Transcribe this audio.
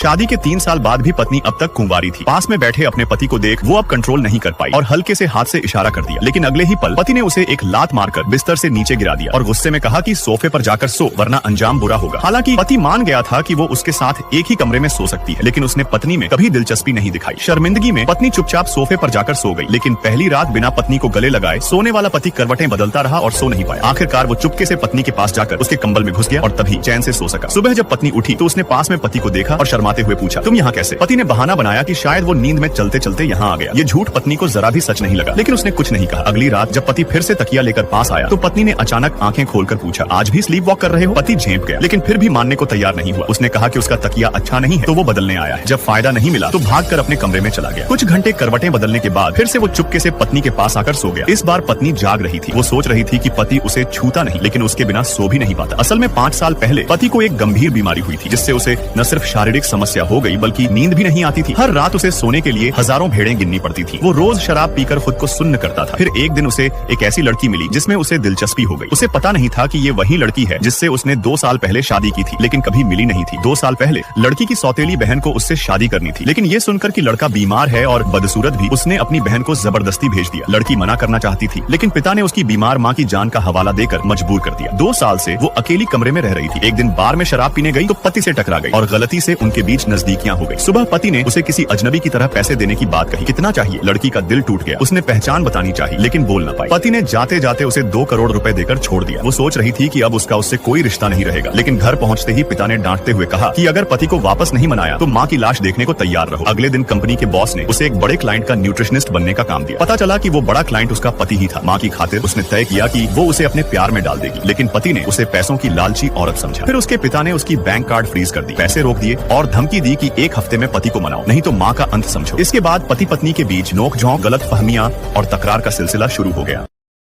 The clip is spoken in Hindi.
शादी के 3 साल बाद भी पत्नी अब तक कुंवारी थी। पास में बैठे अपने पति को देख वो अब कंट्रोल नहीं कर पाई और हल्के से हाथ से इशारा कर दिया, लेकिन अगले ही पल पति ने उसे एक लात मारकर बिस्तर से नीचे गिरा दिया और गुस्से में कहा कि सोफे पर जाकर सो वरना अंजाम बुरा होगा। हालांकि पति मान गया था कि वो उसके साथ एक ही कमरे में सो सकती है, लेकिन उसने पत्नी में कभी दिलचस्पी नहीं दिखाई। शर्मिंदगी में पत्नी चुपचाप सोफे पर जाकर सो गई, लेकिन पहली रात बिना पत्नी को गले लगाए सोने वाला पति करवटें बदलता रहा और सो नहीं पाया। आखिरकार वो चुपके से पत्नी के पास जाकर उसके कंबल में घुस गया और तभी चैन से सो सका। सुबह जब पत्नी उठी तो उसने पास में पति को देखा और शर्माते हुए पूछा, तुम यहाँ कैसे? पति ने बहाना बनाया कि शायद वो नींद में चलते चलते यहाँ आ गया। ये झूठ पत्नी को जरा भी सच नहीं लगा, लेकिन उसने कुछ नहीं कहा। अगली रात जब पति फिर से तकिया लेकर पास आया तो पत्नी ने अचानक आंखें खोलकर पूछा, आज भी स्लीप वॉक कर रहे हो? पति झेंप गया, लेकिन फिर भी मानने को तैयार नहीं हुआ। उसने कहा कि उसका तकिया अच्छा नहीं है तो वो बदलने आया है। जब फायदा नहीं मिला तो भागकर अपने कमरे में चला गया। कुछ घंटे करवटें बदलने के बाद फिर से वो चुपके से पत्नी के पास आकर सो गया। इस बार पत्नी जाग रही थी। वो सोच रही थी कि पति उसे छूता नहीं, लेकिन उसके बिना सो भी नहीं पाता। असल में 5 साल पहले पति को एक गंभीर बीमारी हुई थी, जिससे उसे न सिर्फ शारीरिक समस्या हो गई बल्कि नींद भी नहीं आती थी। हर रात उसे सोने के लिए हजारों भेड़ें गिननी पड़ती थी। वो रोज शराब पीकर खुद को सुन्न करता था। फिर एक दिन उसे एक ऐसी लड़की मिली जिसमें उसे दिलचस्पी हो गई। उसे पता नहीं था कि ये वही लड़की है जिससे उसने 2 साल पहले शादी की थी, लेकिन कभी मिली नहीं थी। 2 साल पहले लड़की की सौतेली बहन को उससे शादी करनी थी, लेकिन ये सुनकर कि लड़का बीमार है और बदसूरत भी, उसने अपनी बहन को जबरदस्ती भेज दिया। लड़की मना करना चाहती थी, लेकिन पिता ने उसकी बीमार माँ की जान का हवाला देकर मजबूर कर दिया। 2 साल से वो अकेली कमरे में रह रही थी। एक दिन बार में शराब पीने गई तो पति से टकरा गई और गलती से उनके बीच नजदीकियां हो गई। सुबह पति ने उसे किसी अजनबी की तरह पैसे देने की बात कही। कितना चाहिए? लड़की का दिल टूट गया। उसने पहचान बतानी चाहिए, लेकिन बोल न पाई। पति ने जाते जाते उसे 2 करोड़ रुपए देकर छोड़ दिया। वो सोच रही थी कि अब उसका उससे कोई रिश्ता नहीं रहेगा, लेकिन घर पहुंचते ही पिता ने डांटते हुए कहा कि अगर पति को वापस नहीं मनाया तो माँ की लाश देखने को तैयार रहो। अगले दिन कंपनी के बॉस ने उसे एक बड़े क्लाइंट का न्यूट्रिशनिस्ट बनने का काम दिया। पता चला कि वो बड़ा क्लाइंट उसका पति ही था। माँ की खातिर उसने तय किया कि वो उसे अपने प्यार में डाल देगी, लेकिन पति ने उसे पैसों की लालची औरत समझा। फिर उसके पिता ने उसकी बैंक कार्ड फ्रीज कर दी, पैसे रोक दिए और धमकी दी कि 1 हफ्ते में पति को मनाओ, नहीं तो माँ का अंत समझो। इसके बाद पति पत्नी के बीच नोक झोंक, गलत फहमियां और तकरार का सिलसिला शुरू हो गया।